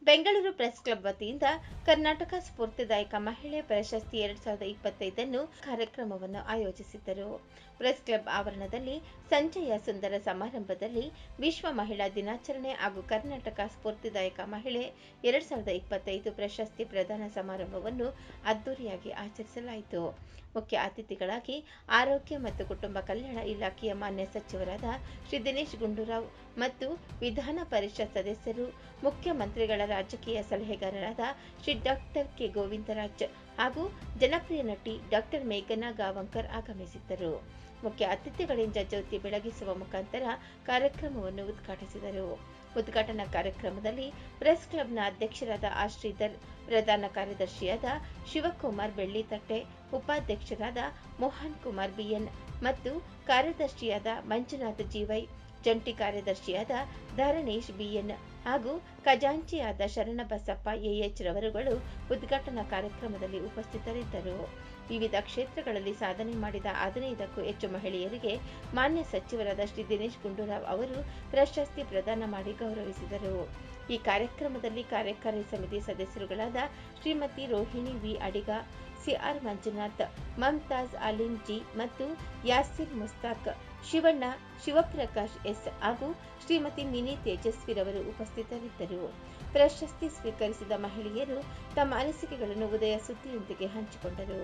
Bengaluru press club ವತಿಯಿಂದ ಕರ್ನಾಟಕ ಸ್ಫೂರ್ತಿದಾಯಕ ಮಹಿಳೆ ಪ್ರಶಸ್ತಿ 2025 ಕಾರ್ಯಕ್ರಮವನ್ನು ಆಯೋಜಿಸಿದ್ದರು. ಪ್ರೆಸ್ ಕ್ಲಬ್ ಆವರಣದಲ್ಲಿ ಸಂಜೆಯ ಸುಂದರ ಸಮಾರಂಭದಲ್ಲಿ ವಿಶ್ವ ಮಹಿಳಾ ದಿನಾಚರಣೆ ಹಾಗೂ ಕರ್ನಾಟಕ ಸ್ಫೂರ್ತಿದಾಯಕ ಮಹಿಳೆ 2025 ಪ್ರಶಸ್ತಿ ಪ್ರದಾನ ಸಮಾರಂಭವನ್ನು ಅದ್ದೂರಿಯಾಗಿ ಆಚರಿಸಲಾಯಿತು. ಮುಖ್ಯ ಅತಿಥಿಗಳಾಗಿ ಆರೋಗ್ಯ ಮತ್ತು ಕುಟುಂಬ ಕಲ್ಯಾಣ ಇಲಾಖೆಯ ಮಾನ್ಯ ಸಚಿವರಾದ ಶ್ರೀ ದಿನೇಶ್ ಗುಂಡೂರಾವ್ ಮತ್ತು ವಿಧಾನ ಪರಿಷತ್ ಸದಸ್ಯರು, ಮುಖ್ಯಮಂತ್ರಿಗಳ ರಾಜಕೀಯ ಸಲಹೆಗಾರರಾದ ಶ್ರೀ ಡಾಕ್ಟರ್ ಕೆ ಗೋವಿಂದರಾಜ್ ಹಾಗೂ ಜನಪ್ರಿಯ ನಟಿ ಡಾಕ್ಟರ್ ಮೇಘನಾ ಗಾವಂಕರ್ ಆಗಮಿಸಿದ್ದರು. ಮುಖ್ಯ ಅತಿಥಿಗಳಿಂದ ಜ್ಯೋತಿ ಬೆಳಗಿಸುವ ಮುಖಾಂತರ ಕಾರ್ಯಕ್ರಮವನ್ನು ಉದ್ಘಾಟಿಸಿದರು. ಉದ್ಘಾಟನಾ ಕಾರ್ಯಕ್ರಮದಲ್ಲಿ ಪ್ರೆಸ್ ಕ್ಲಬ್ನ ಅಧ್ಯಕ್ಷರಾದ ಶ್ರೀಧರ್, ಪ್ರಧಾನ ಕಾರ್ಯದರ್ಶಿಯಾದ ಶಿವಕುಮಾರ್ ಬೆಳ್ಳಿತಟ್ಟೆ, ಉಪಾಧ್ಯಕ್ಷರಾದ ಮೋಹನ್ ಕುಮಾರ್ ಬಿಎನ್ ಮತ್ತು ಕಾರ್ಯದರ್ಶಿಯಾದ ಮಂಜುನಾಥ್ ಜಿವೈ, ಜಂಟಿ ಕಾರ್ಯದರ್ಶಿಯಾದ ಧರಣೇಶ್ ಬಿಎನ್ ಹಾಗೂ ಖಜಾಂಚಿಯಾದ ಶರಣಬಸಪ್ಪ ಎಎಚ್ ರವರುಗಳು ಉದ್ಘಾಟನಾ ಕಾರ್ಯಕ್ರಮದಲ್ಲಿ ಉಪಸ್ಥಿತರಿದ್ದರು. ವಿವಿಧ ಕ್ಷೇತ್ರಗಳಲ್ಲಿ ಸಾಧನೆ ಮಾಡಿದ 15ಕ್ಕೂ ಹೆಚ್ಚು ಮಹಿಳೆಯರಿಗೆ ಮಾನ್ಯ ಸಚಿವರಾದ ಶ್ರೀ ದಿನೇಶ್ ಗುಂಡೂರಾವ್ ಅವರು ಪ್ರಶಸ್ತಿ ಪ್ರದಾನ ಮಾಡಿ ಗೌರವಿಸಿದರು. ಈ ಕಾರ್ಯಕ್ರಮದಲ್ಲಿ ಕಾರ್ಯಕಾರಿ ಸಮಿತಿ ಸದಸ್ಯರುಗಳಾದ ಶ್ರೀಮತಿ ರೋಹಿಣಿ ವಿ ಅಡಿಗ, ಸಿಆರ್ ಮಂಜುನಾಥ್, ಮಮತಾಜ್ ಆಲಿಂ ಜಿ ಮತ್ತು ಯಾಸಿರ್ ಮುಸ್ತಾಕ್, ಶಿವಣ್ಣ, ಶಿವಪ್ರಕಾಶ್ ಎಸ್ ಹಾಗೂ ಶ್ರೀಮತಿ ಮಿನಿ ತೇಜಸ್ವಿರವರು ಉಪಸ್ಥಿತರಿದ್ದರು. ಪ್ರಶಸ್ತಿ ಸ್ವೀಕರಿಸಿದ ಮಹಿಳೆಯರು ತಮ್ಮ ಅನಿಸಿಕೆಗಳನ್ನು ಉದಯ ಸುದ್ದಿಯೊಂದಿಗೆ ಹಂಚಿಕೊಂಡರು.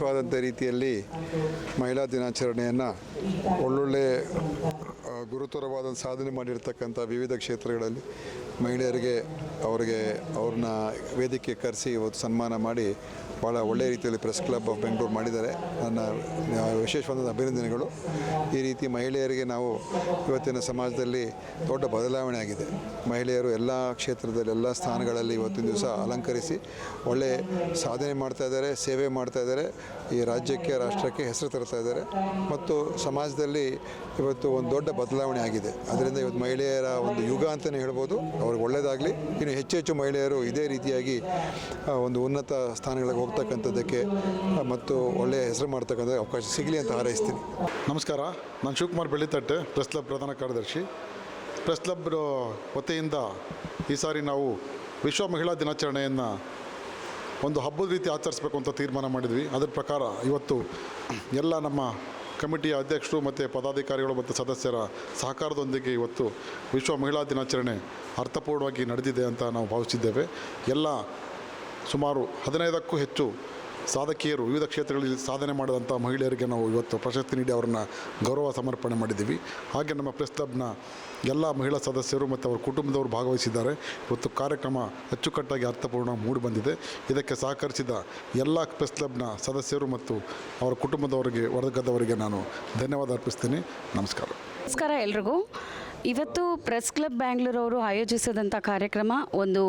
ಆದಂಥ ರೀತಿಯಲ್ಲಿ ಮಹಿಳಾ ದಿನಾಚರಣೆಯನ್ನು ಒಳ್ಳೊಳ್ಳೆ ಗುರುತರವಾದ ಸಾಧನೆ ಮಾಡಿರ್ತಕ್ಕಂಥ ವಿವಿಧ ಕ್ಷೇತ್ರಗಳಲ್ಲಿ ಮಹಿಳೆಯರಿಗೆ ಅವ್ರನ್ನ ವೇದಿಕೆ ಕರೆಸಿ ಇವತ್ತು ಸನ್ಮಾನ ಮಾಡಿ ಭಾಳ ಒಳ್ಳೆಯ ರೀತಿಯಲ್ಲಿ ಪ್ರೆಸ್ ಕ್ಲಬ್ ಆಫ್ ಬೆಂಗಳೂರು ಮಾಡಿದ್ದಾರೆ. ನನ್ನ ವಿಶೇಷವಾದ ಅಭಿನಂದನೆಗಳು. ಈ ರೀತಿ ಮಹಿಳೆಯರಿಗೆ ನಾವು ಇವತ್ತಿನ ಸಮಾಜದಲ್ಲಿ ದೊಡ್ಡ ಬದಲಾವಣೆ ಆಗಿದೆ. ಮಹಿಳೆಯರು ಎಲ್ಲ ಕ್ಷೇತ್ರದಲ್ಲಿ ಎಲ್ಲ ಸ್ಥಾನಗಳಲ್ಲಿ ಇವತ್ತಿನ ದಿವಸ ಅಲಂಕರಿಸಿ ಒಳ್ಳೆ ಸಾಧನೆ ಮಾಡ್ತಾಯಿದ್ದಾರೆ, ಸೇವೆ ಮಾಡ್ತಾಯಿದ್ದಾರೆ, ಈ ರಾಜ್ಯಕ್ಕೆ ರಾಷ್ಟ್ರಕ್ಕೆ ಹೆಸರು ತರ್ತಾ ಇದ್ದಾರೆ ಮತ್ತು ಸಮಾಜದಲ್ಲಿ ಇವತ್ತು ಒಂದು ದೊಡ್ಡ ಬದಲಾವಣೆ ಆಗಿದೆ. ಅದರಿಂದ ಇವತ್ತು ಮಹಿಳೆಯರ ಒಂದು ಯುಗ ಅಂತಲೇ ಹೇಳ್ಬೋದು. ಅವ್ರಿಗೆ ಒಳ್ಳೆಯದಾಗಲಿ. ಇನ್ನು ಹೆಚ್ಚು ಮಹಿಳೆಯರು ಇದೇ ರೀತಿಯಾಗಿ ಒಂದು ಉನ್ನತ ಸ್ಥಾನಗಳಿಗೆ ಹೋಗ್ತಕ್ಕಂಥದ್ದಕ್ಕೆ ಮತ್ತು ಒಳ್ಳೆಯ ಹೆಸರು ಮಾಡ್ತಕ್ಕಂಥ ಅವಕಾಶ ಸಿಗಲಿ ಅಂತ ಹಾರೈಸ್ತೀನಿ. ನಮಸ್ಕಾರ, ನಾನು ಶಿವಕುಮಾರ್ ಬೆಳ್ಳಿತಟ್ಟೆ, ಪ್ರೆಸ್ ಕ್ಲಬ್ ಪ್ರಧಾನ ಕಾರ್ಯದರ್ಶಿ. ಪ್ರೆಸ್ ಕ್ಲಬ್ ವತಿಯಿಂದ ಈ ಸಾರಿ ನಾವು ವಿಶ್ವ ಮಹಿಳಾ ದಿನಾಚರಣೆಯನ್ನು ಒಂದು ಹಬ್ಬದ ರೀತಿ ಆಚರಿಸಬೇಕು ಅಂತ ತೀರ್ಮಾನ ಮಾಡಿದ್ವಿ. ಅದರ ಪ್ರಕಾರ ಇವತ್ತು ಎಲ್ಲ ನಮ್ಮ ಕಮಿಟಿಯ ಅಧ್ಯಕ್ಷರು ಮತ್ತು ಪದಾಧಿಕಾರಿಗಳು ಮತ್ತು ಸದಸ್ಯರ ಸಹಕಾರದೊಂದಿಗೆ ಇವತ್ತು ವಿಶ್ವ ಮಹಿಳಾ ದಿನಾಚರಣೆ ಅರ್ಥಪೂರ್ಣವಾಗಿ ನಡೆದಿದೆ ಅಂತ ನಾವು ಭಾವಿಸಿದ್ದೇವೆ. ಎಲ್ಲ ಸುಮಾರು 15ಕ್ಕೂ ಹೆಚ್ಚು ಸಾಧಕಿಯರು ವಿವಿಧ ಕ್ಷೇತ್ರಗಳಲ್ಲಿ ಸಾಧನೆ ಮಾಡಿದಂಥ ಮಹಿಳೆಯರಿಗೆ ನಾವು ಇವತ್ತು ಪ್ರಶಸ್ತಿ ನೀಡಿ ಅವರನ್ನು ಗೌರವ ಸಮರ್ಪಣೆ ಮಾಡಿದ್ದೀವಿ. ಹಾಗೆ ನಮ್ಮ ಪ್ರೆಸ್ ಕ್ಲಬ್ನ ಎಲ್ಲ ಮಹಿಳಾ ಸದಸ್ಯರು ಮತ್ತು ಅವರ ಕುಟುಂಬದವರು ಭಾಗವಹಿಸಿದ್ದಾರೆ. ಇವತ್ತು ಕಾರ್ಯಕ್ರಮ ಅಚ್ಚುಕಟ್ಟಾಗಿ ಅರ್ಥಪೂರ್ಣ ಮೂಡಿ ಬಂದಿದೆ. ಇದಕ್ಕೆ ಸಹಕರಿಸಿದ ಎಲ್ಲ ಪ್ರೆಸ್ ಕ್ಲಬ್ನ ಸದಸ್ಯರು ಮತ್ತು ಅವರ ಕುಟುಂಬದವರಿಗೆ, ವರ್ಗದವರಿಗೆ ನಾನು ಧನ್ಯವಾದ ಅರ್ಪಿಸ್ತೀನಿ. ನಮಸ್ಕಾರ. ನಮಸ್ಕಾರ ಎಲ್ರಿಗೂ. ಇವತ್ತು ಪ್ರೆಸ್ ಕ್ಲಬ್ ಬ್ಯಾಂಗ್ಳೂರು ಅವರು ಆಯೋಜಿಸಿದಂಥ ಕಾರ್ಯಕ್ರಮ ಒಂದು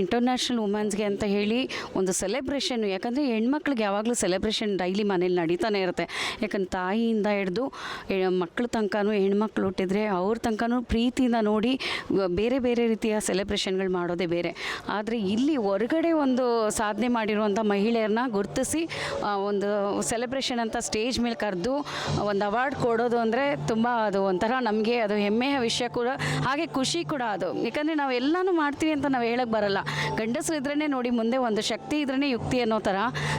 ಇಂಟರ್ನ್ಯಾಷನಲ್ ವುಮೆನ್ಸ್ಗೆ ಅಂತ ಹೇಳಿ ಒಂದು ಸೆಲೆಬ್ರೇಷನ್ನು. ಯಾಕಂದರೆ ಹೆಣ್ಮಕ್ಳಿಗೆ ಯಾವಾಗಲೂ ಸೆಲೆಬ್ರೇಷನ್ ಡೈಲಿ ಮನೇಲಿ ನಡೀತಾನೆ ಇರುತ್ತೆ. ಯಾಕಂದ್ರೆ ತಾಯಿಯಿಂದ ಹಿಡಿದು ಮಕ್ಕಳ ತನಕನೂ ಹೆಣ್ಮಕ್ಳು ಹುಟ್ಟಿದ್ರೆ ಅವ್ರ ತನಕನೂ ಪ್ರೀತಿಯಿಂದ ನೋಡಿ ಬೇರೆ ಬೇರೆ ರೀತಿಯ ಸೆಲೆಬ್ರೇಷನ್ಗಳು ಮಾಡೋದೇ ಬೇರೆ. ಆದರೆ ಇಲ್ಲಿ ಹೊರಗಡೆ ಒಂದು ಸಾಧನೆ ಮಾಡಿರುವಂಥ ಮಹಿಳೆಯರನ್ನ ಗುರುತಿಸಿ ಒಂದು ಸೆಲೆಬ್ರೇಷನ್ ಅಂತ ಸ್ಟೇಜ್ ಮೇಲೆ ಕರೆದು ಒಂದು ಅವಾರ್ಡ್ ಕೊಡೋದು ಅಂದರೆ ತುಂಬ ಅದು ಒಂಥರ ನಮಗೆ ಅದು ಹೆಮ್ಮೆಯ ವಿಷಯ ಕೂಡ, ಹಾಗೆ ಖುಷಿ ಕೂಡ ಅದು. ಯಾಕಂದರೆ ನಾವು ಎಲ್ಲನೂ ಮಾಡ್ತೀವಿ ಅಂತ ನಾವು ಹೇಳಕ್ಕೆ ಬರಲ್ಲ. ಗಂಡಸರು ಇದ್ರೇ ನೋಡಿ ಮುಂದೆ ಒಂದು ಶಕ್ತಿ ಇದ್ರೇ ಯುಕ್ತಿ ಅನ್ನೋ ಥರ.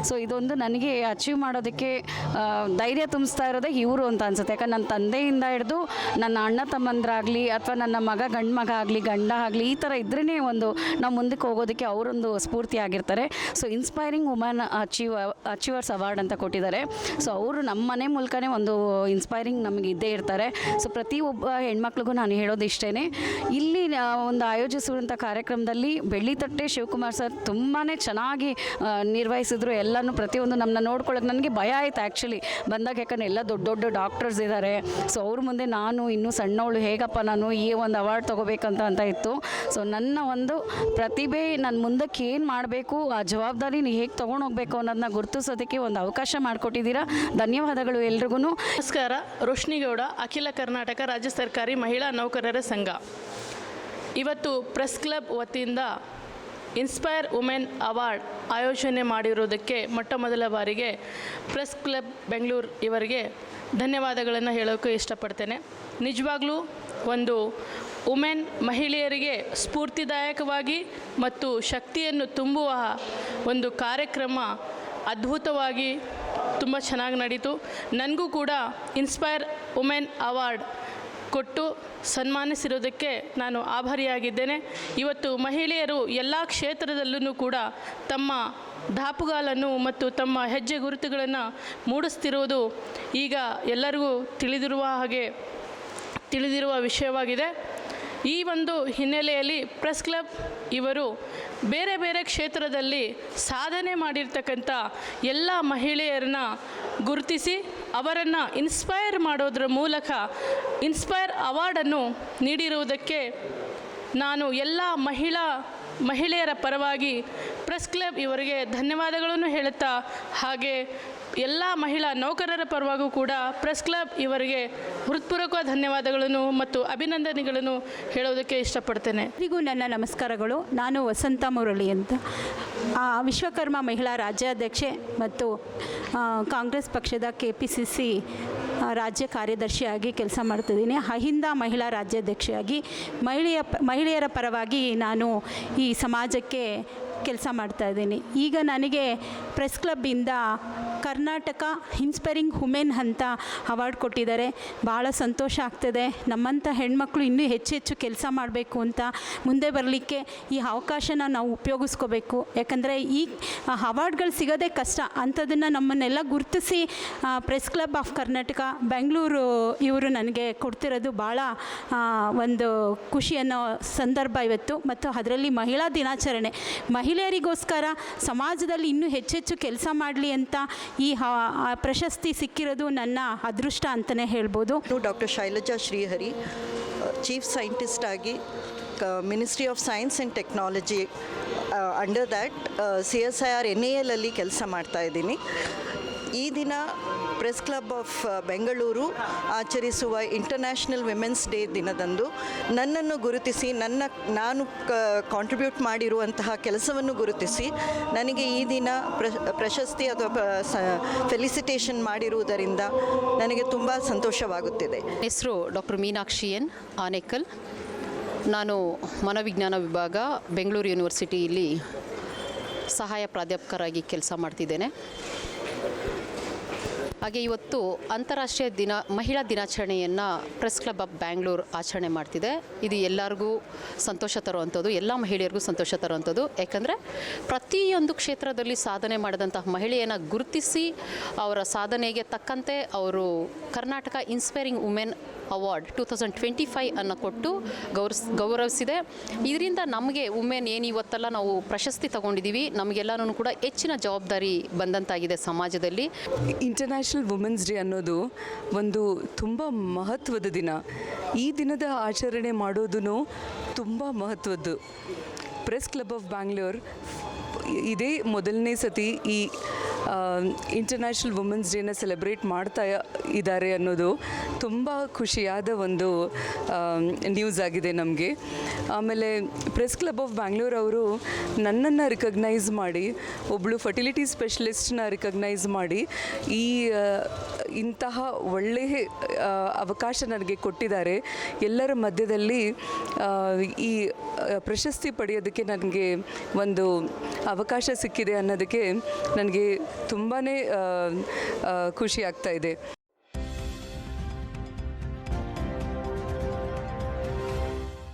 ಸೊ ಇದೊಂದು ನನಗೆ ಅಚೀವ್ ಮಾಡೋದಕ್ಕೆ ಧೈರ್ಯ ತುಂಬಿಸ್ತಾ ಇರೋದೇ ಇವರು ಅಂತ ಅನ್ಸುತ್ತೆ. ಯಾಕಂದ್ರೆ ನನ್ನ ತಂದೆಯಿಂದ ಹಿಡಿದು ನನ್ನ ಅಣ್ಣ ತಮ್ಮಂದ್ರಾಗಲಿ ಅಥವಾ ನನ್ನ ಮಗ ಗಂಡು ಮಗ ಆಗಲಿ ಗಂಡ ಆಗಲಿ ಈ ಥರ ಇದ್ರೇ ಒಂದು ನಾವು ಮುಂದಕ್ಕೆ ಹೋಗೋದಕ್ಕೆ ಅವರೊಂದು ಸ್ಫೂರ್ತಿ ಆಗಿರ್ತಾರೆ. So inspiring woman achievers award ಅಂತ ಕೊಟ್ಟಿದ್ದಾರೆ. ಸೊ ಅವರು ನಮ್ಮ ಮನೆ ಮೂಲಕನೇ ಒಂದು ಇನ್ಸ್ಪೈರಿಂಗ್ ನಮಗೆ ಇದ್ದೇ ಇರ್ತಾರೆ. ಸೊ ಪ್ರತಿಯೊಬ್ಬ ಹೆಣ್ಮಕ್ಳಿಗೂ ನಾನು ಹೇಳೋದು ಇಷ್ಟೇ, ಇಲ್ಲಿ ಒಂದು ಆಯೋಜಿಸುವಂಥ ಕಾರ್ಯಕ್ರಮದಲ್ಲಿ ಬೆಳ್ಳಿತಟ್ಟೆ ಶಿವಕುಮಾರ್ ಸರ್ ತುಂಬಾ ಚೆನ್ನಾಗಿ ನಿರ್ವಹಿಸಿದ್ರು ಎಲ್ಲನೂ. ಪ್ರತಿಯೊಂದು ನಮ್ಮನ್ನ ನೋಡ್ಕೊಳ್ಳೋಕೆ ನನಗೆ ಭಯ ಆಯಿತು ಆ್ಯಕ್ಚುಲಿ ಬಂದಾಗ, ಯಾಕಂದರೆ ಎಲ್ಲ ದೊಡ್ಡ ದೊಡ್ಡ ಡಾಕ್ಟರ್ಸ್ ಇದ್ದಾರೆ. ಸೊ ಅವ್ರ ಮುಂದೆ ನಾನು ಇನ್ನೂ ಸಣ್ಣವಳು ಹೇಗಪ್ಪ ನಾನು ಈ ಒಂದು ಅವಾರ್ಡ್ ತೊಗೋಬೇಕಂತ ಇತ್ತು. ಸೊ ನನ್ನ ಒಂದು ಪ್ರತಿಭೆ ನಾನು ಮುಂದಕ್ಕೆ ಏನು ಮಾಡಬೇಕು, ಆ ಜವಾಬ್ದಾರಿ ಹೇಗೆ ತೊಗೊಂಡೋಗ್ಬೇಕು ಅನ್ನೋದನ್ನ ಗುರುತಿಸೋದಕ್ಕೆ ಒಂದು ಅವಕಾಶ ಮಾಡಿಕೊಟ್ಟಿದ್ದೀರಾ. ಧನ್ಯವಾದಗಳು ಎಲ್ರಿಗೂ. ನಮಸ್ಕಾರ. ರೋಶ್ನಿಗೌಡ, ಅಖಿಲ ಕರ್ನಾಟಕ ರಾಜ್ಯ ಸರ್ಕಾರಿ ಮಹಿಳಾ ನೌಕರರ ಸಂಘ. ಇವತ್ತು ಪ್ರೆಸ್ ಕ್ಲಬ್ ವತಿಯಿಂದ ಇನ್ಸ್ಪೈರ್ ವುಮೆನ್ ಅವಾರ್ಡ್ ಆಯೋಜನೆ ಮಾಡಿರೋದಕ್ಕೆ ಮೊಟ್ಟ ಮೊದಲ ಬಾರಿಗೆ ಪ್ರೆಸ್ ಕ್ಲಬ್ ಬೆಂಗಳೂರು ಇವರಿಗೆ ಧನ್ಯವಾದಗಳನ್ನು ಹೇಳೋಕ್ಕೆ ಇಷ್ಟಪಡ್ತೇನೆ. ನಿಜವಾಗ್ಲೂ ಒಂದು ವುಮೆನ್ ಮಹಿಳೆಯರಿಗೆ ಸ್ಫೂರ್ತಿದಾಯಕವಾಗಿ ಮತ್ತು ಶಕ್ತಿಯನ್ನು ತುಂಬುವ ಒಂದು ಕಾರ್ಯಕ್ರಮ ಅದ್ಭುತವಾಗಿ ತುಂಬ ಚೆನ್ನಾಗಿ ನಡೀತು. ನನಗೂ ಕೂಡ ಇನ್ಸ್ಪೈರ್ ವುಮೆನ್ ಅವಾರ್ಡ್ ಕೊಟ್ಟು ಸನ್ಮಾನಿಸಿರೋದಕ್ಕೆ ನಾನು ಆಭಾರಿಯಾಗಿದ್ದೇನೆ. ಇವತ್ತು ಮಹಿಳೆಯರು ಎಲ್ಲ ಕ್ಷೇತ್ರದಲ್ಲೂ ಕೂಡ ತಮ್ಮ ದಾಪುಗಾಲನ್ನು ಮತ್ತು ತಮ್ಮ ಹೆಜ್ಜೆ ಗುರುತುಗಳನ್ನು ಮೂಡಿಸ್ತಿರುವುದು ಈಗ ಎಲ್ಲರಿಗೂ ತಿಳಿದಿರುವ ವಿಷಯವಾಗಿದೆ. ಈ ಒಂದು ಹಿನ್ನೆಲೆಯಲ್ಲಿ ಪ್ರೆಸ್ ಕ್ಲಬ್ ಇವರು ಬೇರೆ ಬೇರೆ ಕ್ಷೇತ್ರದಲ್ಲಿ ಸಾಧನೆ ಮಾಡಿರ್ತಕ್ಕಂಥ ಎಲ್ಲ ಮಹಿಳೆಯರನ್ನ ಗುರುತಿಸಿ ಅವರನ್ನು ಇನ್ಸ್ಪೈರ್ ಮಾಡೋದ್ರ ಮೂಲಕ ಇನ್ಸ್ಪೈರ್ ಅವಾರ್ಡನ್ನು ನೀಡಿರುವುದಕ್ಕೆ ನಾನು ಎಲ್ಲ ಮಹಿಳೆಯರ ಪರವಾಗಿ ಪ್ರೆಸ್ ಕ್ಲಬ್ ಇವರಿಗೆ ಧನ್ಯವಾದಗಳನ್ನು ಹೇಳುತ್ತಾ, ಹಾಗೆ ಎಲ್ಲ ಮಹಿಳಾ ನೌಕರರ ಪರವಾಗೂ ಕೂಡ ಪ್ರೆಸ್ ಕ್ಲಬ್ ಇವರಿಗೆ ಹೃತ್ಪೂರ್ವಕ ಧನ್ಯವಾದಗಳನ್ನು ಮತ್ತು ಅಭಿನಂದನೆಗಳನ್ನು ಹೇಳೋದಕ್ಕೆ ಇಷ್ಟಪಡ್ತೇನೆ. ಎಲ್ಲರಿಗೂ ನನ್ನ ನಮಸ್ಕಾರಗಳು. ನಾನು ವಸಂತ ಮುರಳಿ ಅಂತ, ವಿಶ್ವಕರ್ಮ ಮಹಿಳಾ ರಾಜ್ಯಾಧ್ಯಕ್ಷೆ ಮತ್ತು ಕಾಂಗ್ರೆಸ್ ಪಕ್ಷದ KPCC ರಾಜ್ಯ ಕಾರ್ಯದರ್ಶಿಯಾಗಿ ಕೆಲಸ ಮಾಡ್ತಿದ್ದೀನಿ. ಅಹಿಂದ ಮಹಿಳಾ ರಾಜ್ಯಾಧ್ಯಕ್ಷೆಯಾಗಿ ಮಹಿಳೆಯರ ಪರವಾಗಿ ನಾನು ಈ ಸಮಾಜಕ್ಕೆ ಕೆಲಸ ಮಾಡ್ತಾಯಿದ್ದೀನಿ. ಈಗ ನನಗೆ ಪ್ರೆಸ್ ಕ್ಲಬ್ಬಿಂದ ಕರ್ನಾಟಕ ಇನ್ಸ್ಪೈರಿಂಗ್ ವುಮೆನ್ ಅಂತ ಅವಾರ್ಡ್ ಕೊಟ್ಟಿದ್ದಾರೆ. ಭಾಳ ಸಂತೋಷ ಆಗ್ತದೆ. ನಮ್ಮಂಥ ಹೆಣ್ಮಕ್ಳು ಇನ್ನೂ ಹೆಚ್ಚೆಚ್ಚು ಕೆಲಸ ಮಾಡಬೇಕು ಅಂತ ಮುಂದೆ ಬರಲಿಕ್ಕೆ ಈ ಅವಕಾಶನ ನಾವು ಉಪಯೋಗಿಸ್ಕೋಬೇಕು. ಯಾಕಂದರೆ ಈ ಅವಾರ್ಡ್ಗಳು ಸಿಗೋದೇ ಕಷ್ಟ. ಅಂಥದ್ದನ್ನು ನಮ್ಮನ್ನೆಲ್ಲ ಗುರುತಿಸಿ press club of Karnataka Bengaluru ಇವರು ನನಗೆ ಕೊಡ್ತಿರೋದು ಭಾಳ ಒಂದು ಖುಷಿ ಅನ್ನೋ ಸಂದರ್ಭ ಇವತ್ತು. ಮತ್ತು ಅದರಲ್ಲಿ ಮಹಿಳಾ ದಿನಾಚರಣೆ, ಮಹಿಳೆಯರಿಗೋಸ್ಕರ ಸಮಾಜದಲ್ಲಿ ಇನ್ನೂ ಹೆಚ್ಚೆಚ್ಚು ಕೆಲಸ ಮಾಡಲಿ ಅಂತ ಈ ಪ್ರಶಸ್ತಿ ಸಿಕ್ಕಿರೋದು ನನ್ನ ಅದೃಷ್ಟ ಅಂತಲೇ ಹೇಳ್ಬೋದು. Doctor Shailaja Srihari, chief scientist ಆಗಿ ministry of science and technology under that CSIR NAL ಅಲ್ಲಿ ಕೆಲಸ ಮಾಡ್ತಾಯಿದ್ದೀನಿ. ಈ ದಿನ ಪ್ರೆಸ್ ಕ್ಲಬ್ ಆಫ್ ಬೆಂಗಳೂರು ಆಚರಿಸುವ ಇಂಟರ್ನ್ಯಾಷನಲ್ ವಿಮೆನ್ಸ್ ಡೇ ದಿನದಂದು ನನ್ನನ್ನು ಗುರುತಿಸಿ ನಾನು ಕಾಂಟ್ರಿಬ್ಯೂಟ್ ಮಾಡಿರುವಂತಹ ಕೆಲಸವನ್ನು ಗುರುತಿಸಿ ನನಗೆ ಈ ದಿನ ಪ್ರಶಸ್ತಿ ಅಥವಾ ಫೆಲಿಸಿಟೇಷನ್ ಮಾಡಿರುವುದರಿಂದ ನನಗೆ ತುಂಬ ಸಂತೋಷವಾಗುತ್ತಿದೆ. ಹೆಸರು ಡಾಕ್ಟರ್ ಮೀನಾಕ್ಷಿ ಎನ್ ಆನೇಕಲ್. ನಾನು ಮನೋವಿಜ್ಞಾನ ವಿಭಾಗ ಬೆಂಗಳೂರು ಯೂನಿವರ್ಸಿಟಿಯಲ್ಲಿ ಸಹಾಯ ಪ್ರಾಧ್ಯಾಪಕರಾಗಿ ಕೆಲಸ ಮಾಡ್ತಿದ್ದೇನೆ. ಹಾಗೆ ಇವತ್ತು ಅಂತಾರಾಷ್ಟ್ರೀಯ ಮಹಿಳಾ ದಿನಾಚರಣೆಯನ್ನು ಪ್ರೆಸ್ ಕ್ಲಬ್ ಆಫ್ ಬ್ಯಾಂಗ್ಳೂರು ಆಚರಣೆ ಮಾಡ್ತಿದೆ. ಇದು ಎಲ್ಲರಿಗೂ ಸಂತೋಷ ತರುವಂಥದ್ದು, ಎಲ್ಲ ಮಹಿಳೆಯರಿಗೂ ಸಂತೋಷ ತರುವಂಥದ್ದು. ಯಾಕಂದರೆ ಪ್ರತಿಯೊಂದು ಕ್ಷೇತ್ರದಲ್ಲಿ ಸಾಧನೆ ಮಾಡಿದಂತಹ ಮಹಿಳೆಯನ್ನು ಗುರುತಿಸಿ ಅವರ ಸಾಧನೆಗೆ ತಕ್ಕಂತೆ ಅವರು ಕರ್ನಾಟಕ ಇನ್ಸ್ಪೈರಿಂಗ್ ವುಮೆನ್ ಅವಾರ್ಡ್ 2025 ಅನ್ನು ಕೊಟ್ಟು ಗೌರವಿಸಿದೆ. ಇದರಿಂದ ನಮಗೆ ವುಮೆನ್ ಏನು ಇವತ್ತೆಲ್ಲ ನಾವು ಪ್ರಶಸ್ತಿ ತಗೊಂಡಿದ್ದೀವಿ, ನಮಗೆಲ್ಲನೂ ಕೂಡ ಹೆಚ್ಚಿನ ಜವಾಬ್ದಾರಿ ಬಂದಂತಾಗಿದೆ ಸಮಾಜದಲ್ಲಿ. ಇಂಟರ್ನ್ಯಾಷನಲ್ ವುಮೆನ್ಸ್ ಡೇ ಅನ್ನೋದು ಒಂದು ತುಂಬ ಮಹತ್ವದ ದಿನ. ಈ ದಿನದ ಆಚರಣೆ ಮಾಡೋದು ತುಂಬ ಮಹತ್ವದ್ದು. ಪ್ರೆಸ್ ಕ್ಲಬ್ ಆಫ್ ಬ್ಯಾಂಗ್ಳೂರ್ ಇದೇ ಮೊದಲನೇ ಸತಿ ಈ ಇಂಟರ್ನ್ಯಾಷನಲ್ ವುಮೆನ್ಸ್ ಡೇನ ಸೆಲೆಬ್ರೇಟ್ ಮಾಡ್ತಾ ಇದ್ದಾರೆ ಅನ್ನೋದು ತುಂಬ ಖುಷಿಯಾದ ಒಂದು ನ್ಯೂಸ್ ಆಗಿದೆ ನಮಗೆ. ಆಮೇಲೆ ಪ್ರೆಸ್ ಕ್ಲಬ್ ಆಫ್ ಬ್ಯಾಂಗ್ಳೂರ್ ಅವರು ನನ್ನನ್ನು ರಿಕಗ್ನೈಸ್ ಮಾಡಿ, ಒಬ್ಬಳು ಫರ್ಟಿಲಿಟಿ ಸ್ಪೆಷಲಿಸ್ಟ್ನ ರಿಕಗ್ನೈಸ್ ಮಾಡಿ ಇಂತಹ ಒಳ್ಳೆಯ ಅವಕಾಶ ನನಗೆ ಕೊಟ್ಟಿದ್ದಾರೆ. ಎಲ್ಲರ ಮಧ್ಯದಲ್ಲಿ ಈ ಪ್ರಶಸ್ತಿ ಪಡೆಯೋದಕ್ಕೆ ನನಗೆ ಒಂದು ಅವಕಾಶ ಸಿಕ್ಕಿದೆ ಅನ್ನೋದಕ್ಕೆ ನನಗೆ ತುಂಬಾ ಖುಷಿ ಆಗ್ತಾ ಇದೆ.